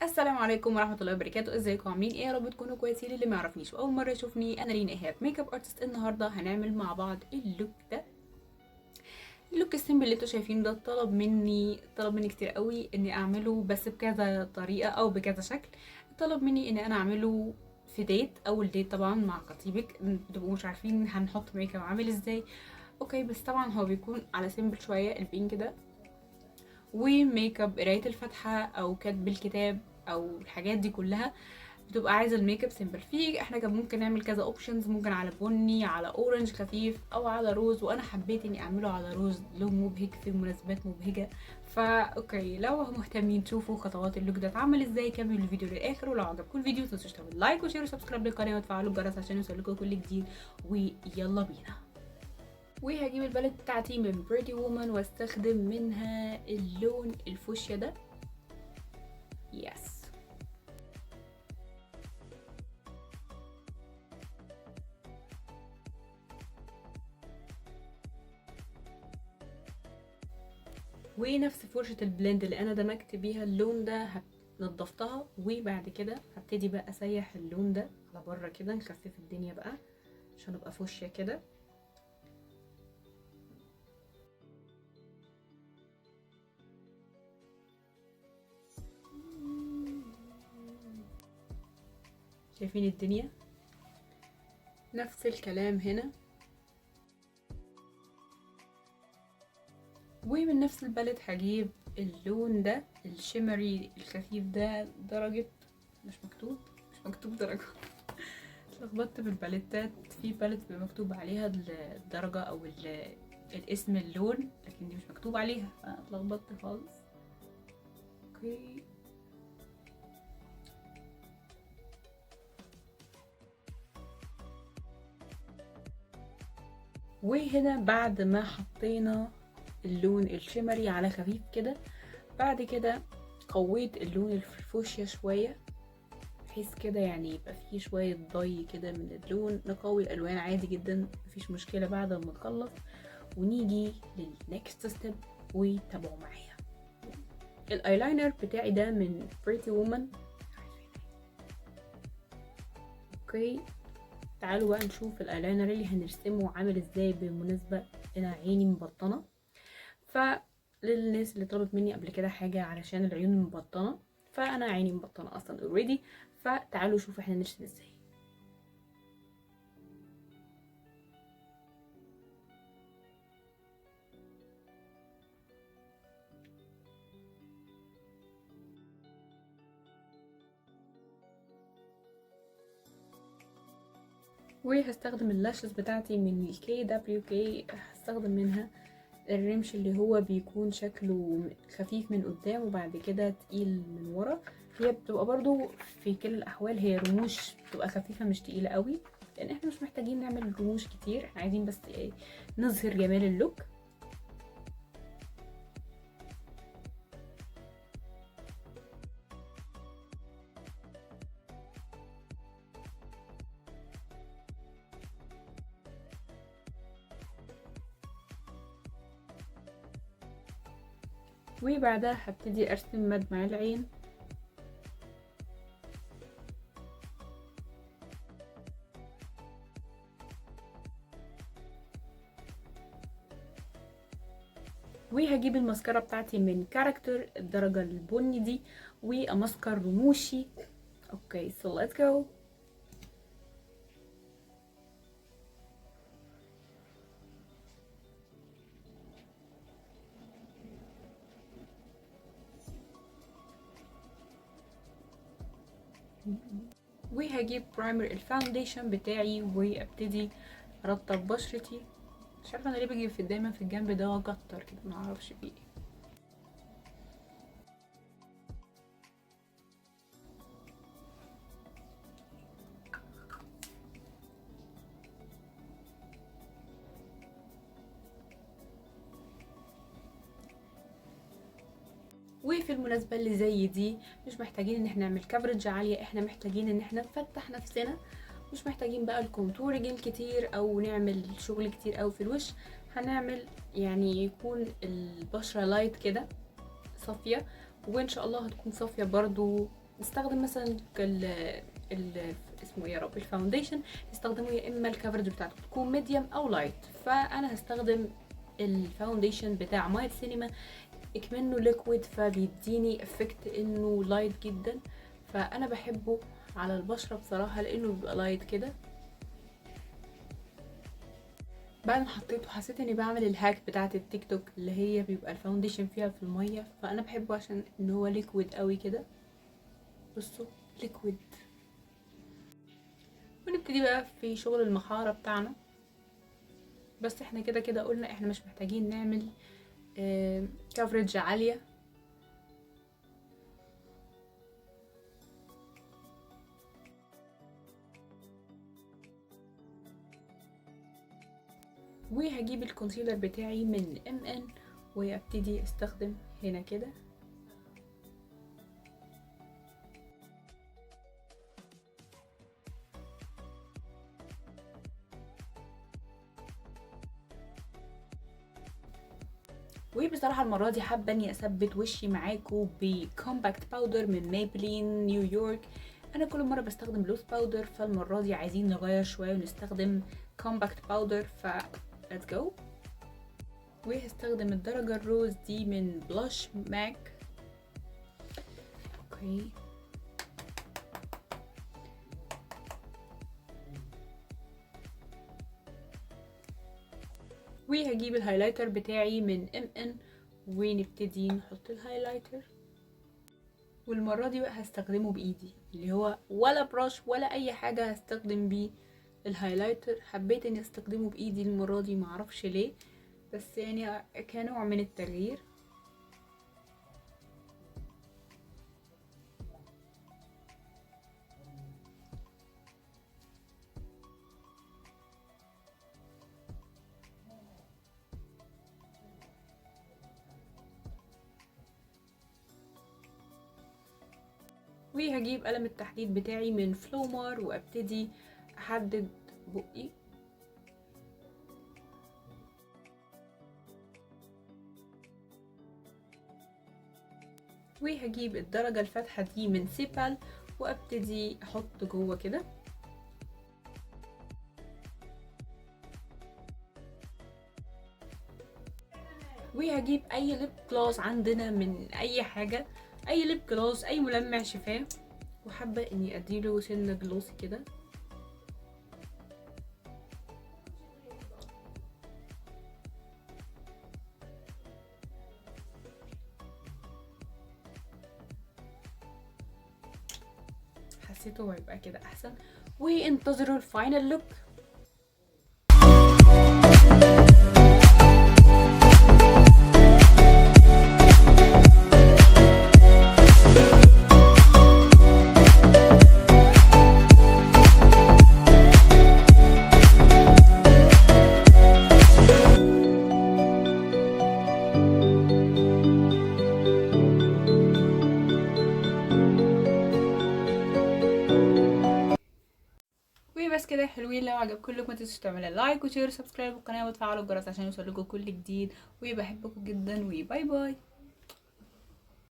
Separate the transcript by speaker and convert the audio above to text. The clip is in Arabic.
Speaker 1: السلام عليكم ورحمه الله وبركاته. ازيكم عاملين ايه؟ يا رب تكونوا كويسين. اللي ما يعرفنيش واول مره يشوفني، انا رينا ايهاب، ميك اب ارتست. النهارده هنعمل مع بعض اللوك ده. اللوك السيمبل اللي انتوا شايفينه ده طلب مني كتير قوي اني اعمله، بس بكذا طريقه او بكذا شكل. طلب مني ان انا اعمله في ديت، اول ديت طبعا مع خطيبك. بتبقوا مش عارفين هنحط ميك اب عامل ازاي. اوكي، بس طبعا هو بيكون على سيمبل شويه، البينك ده وميك اب قرايه الفاتحه او كاتب الكتاب او الحاجات دي كلها. بتبقى عايزه الميك اب سيمبل. في احنا كان ممكن نعمل كذا اوبشنز، ممكن على بني، على اورنج خفيف، او على روز، وانا حبيت اني اعمله على روز، لون مبهج في مناسبات مبهجه. فا اوكي، لو مهتمين تشوفوا خطوات اللوك ده اتعمل ازاي، كملوا الفيديو للاخر. ولو عجبكم الفيديو متنسوش تعملوا لايك وشير وسبسكرايب للقناه وتفعلوا الجرس عشان يوصلكوا كل جديد. ويلا بينا. وهجيب الباليت بتاعتي من بريتي وومن واستخدم منها اللون الفوشيا ده. يس. ونفس فرشة البلند اللي انا دمجت بيها اللون ده نضفتها، وبعد كده هبتدي بقى اسيح اللون ده على بره كده، نخفف الدنيا بقى عشان ابقى فوشيا كده. شايفين الدنيا؟ نفس الكلام هنا. ومن نفس الباليت هجيب اللون ده الشيمري الخفيف ده، درجة مش مكتوب درجة. اتلخبطت بالباليتات. في باليت بيبقى مكتوب عليها الدرجة او الاسم اللون، لكن دي مش مكتوب عليها، اتلخبطت خالص. اوكي. وهنا بعد ما حطينا اللون الشمري على خفيف كده، بعد كده قويت اللون الفوشيا شوية، بحيث كده يعني يبقى فيه شوية ضي كده من اللون. نقوي الألوان عادي جدا، مفيش مشكلة بعد ما نخلص. ونيجي للنكست ستيب وتابعوا معايا. الايلاينر بتاعي ده من بريتي وومن. اوكي، تعالوا بقى نشوف الايلاينر اللي هنرسمه عامل ازاي. بالمناسبة انا عيني مبطنة، فللناس اللي طلبت مني قبل كده حاجة علشان العيون مبطنة، فانا عيني مبطنة اصلا اوريدي. فتعالوا شوفوا احنا نرسم ازاي. وهستخدم اللاشز بتاعتي من الكي دبليو كي. هستخدم منها الرمش اللي هو بيكون شكله خفيف من قدام وبعد كده تقيل من ورا. هي بتبقى برضو في كل الاحوال هي رموش بتبقى خفيفة مش تقيلة قوي، لان احنا مش محتاجين نعمل رموش كتير، احنا عايزين بس نظهر جمال اللوك. وبعدها هبتدي ارسم مدمع العين. وهجيب الماسكارا بتاعتي من كاركتر الدرجة البني دي وامسكر رموشي. اوكي، so let's go. وهجيب برايمر الفاونديشن بتاعي وابتدي ارطب بشرتي. مش عارفه انا ليه بجيب دايما في الجنب ده واكتر كده، معرفش فيه ايه. وفي المناسبة اللي زي دي مش محتاجين ان احنا نعمل كفرج عالية، احنا محتاجين ان احنا نفتح نفسنا. مش محتاجين بقى الكونتورنج الكتير او نعمل شغل كتير اوي في الوش. هنعمل يعني يكون البشرة لايت كده، صافية. وان شاء الله هتكون صافية برضو نستخدم مثلا اسمه ايه يا رب، الفاونديشن تستخدموا يا اما الكفرج بتاعته تكون ميديوم او لايت. فانا هستخدم الفاونديشن بتاع مايت سينما، اكمنه ليكويد فبيديني افكت انه لايت جدا، فانا بحبه على البشره بصراحه لانه بيبقى لايت كده. بعد ما حطيته حسيت اني بعمل الهاك بتاعه التيك توك اللي هي بيبقى الفاونديشن فيها في الميه، فانا بحبه عشان ان هو ليكويد قوي كده. بصوا ليكويد. ونبتدي بقى في شغل المحاره بتاعنا. بس احنا كده كده قلنا احنا مش محتاجين نعمل كفرج عاليه. وهجيب الكونسيلر بتاعي من MN وابتدي استخدم هنا كده. وبصراحه المره دي حابه اني اثبت وشي معاكم بكومباكت باودر من ميبلين نيويورك. انا كل مره بستخدم لوث باودر، فالمره دي عايزين نغير شويه ونستخدم كومباكت باودر، ف let's go. وهستخدم الدرجه الروز دي من بلاش ماك. اوكي وهجيب الهايلايتر بتاعي من MN ونبتدي نحط الهايلايتر. والمرة دي بقى هستخدمه بايدي، اللي هو ولا براش ولا اي حاجة هستخدم بيه الهايلايتر. حبيت اني استخدمه بايدي المرة دي، معرفش ليه، بس يعني كنوع من التغيير. وهجيب قلم التحديد بتاعي من فلومار وابتدي احدد بقي. وهجيب الدرجة الفاتحة دي من سيبال وابتدي احط جوه كده. وهجيب اي ليب جلوس عندنا من اي حاجة، اي ليب جلوس، اي ملمع شفاه، وحابة اني اديله سنة جلوسي كده. حسيته هيبقى كده احسن. وانتظروا الفاينل لوك. وبس كده حلوين. لو عجبكم ما تنسوش تعملوا لايك وشير وسبسكرايب للقناه وتفعلوا الجرس عشان يوصلكوا كل جديد. وبحبكم جدا وباي باي.